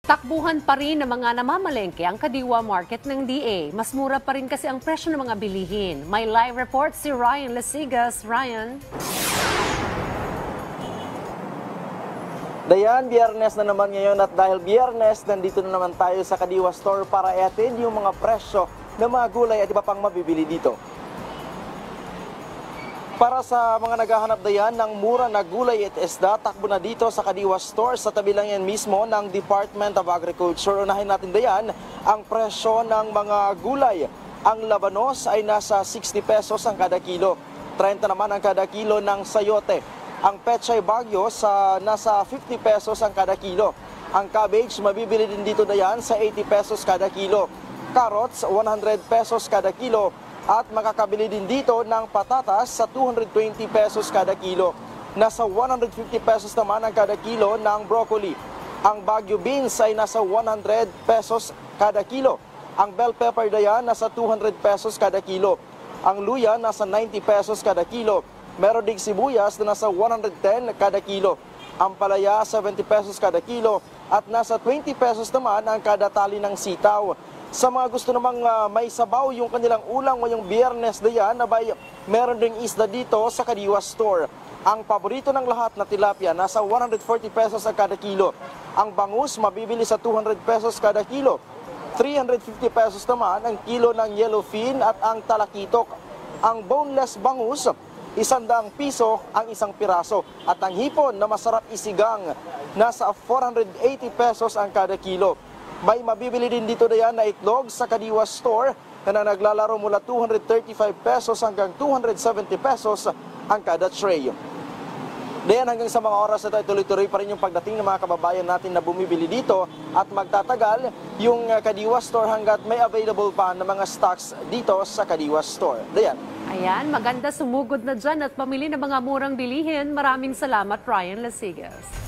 Takbuhan pa rin ng mga namamalengke ang Kadiwa Market ng DA. Mas mura pa rin kasi ang presyo ng mga bilihin. May live report si Ryan Lasigas. Ryan? Dayan, Biyernes na naman ngayon at dahil Biyernes, nandito na naman tayo sa Kadiwa Store para i-attend yung mga presyo ng mga gulay at iba pang mabibili dito. Para sa mga naghahanap dayan ng mura na gulay at isda, takbo na dito sa Kadiwa Store sa tabi lang yan mismo ng Department of Agriculture. Unahin natin dayan ang presyo ng mga gulay. Ang labanos ay nasa 60 pesos ang kada kilo. 30 naman ang kada kilo ng sayote. Ang pechay bagyo nasa 50 pesos ang kada kilo. Ang cabbage mabibili din dito dayan sa 80 pesos kada kilo. Carrots 100 pesos kada kilo. At makakabili din dito ng patatas sa 220 pesos kada kilo. Nasa 150 pesos naman ang kada kilo ng broccoli. Ang Baguio beans ay nasa 100 pesos kada kilo. Ang bell pepper dayan nasa 200 pesos kada kilo. Ang luya nasa 90 pesos kada kilo. Meron ding sibuyas na nasa 110 kada kilo. Ang palaya 70 pesos kada kilo. At nasa 20 pesos naman ang kada tali ng sitaw. Sa mga gusto namang may sabaw yung kanilang ulang ngayong Biyernes dayan, abay meron ding isda dito sa Kadiwa Store. Ang paborito ng lahat na tilapia nasa 140 pesos ang kada kilo. Ang bangus mabibili sa 200 pesos kada kilo. 350 pesos naman ang kilo ng yellowfin at ang talakitok. Ang boneless bangus, 100 piso ang isang piraso. At ang hipon na masarap isigang, nasa 480 pesos ang kada kilo. May mabibili din dito dayan na itlog sa Kadiwa Store na naglalaro mula 235 pesos hanggang 270 pesos ang kada tray. Dayan hanggang sa mga oras na tayo tuloy-tuloy pa rin yung pagdating ng mga kababayan natin na bumibili dito at magtatagal yung Kadiwa Store hanggat may available pa ng mga stocks dito sa Kadiwa Store. Dayan. Ayan, maganda sumugod na dyan at pamili ng mga murang bilihin. Maraming salamat, Ryan Lasigas.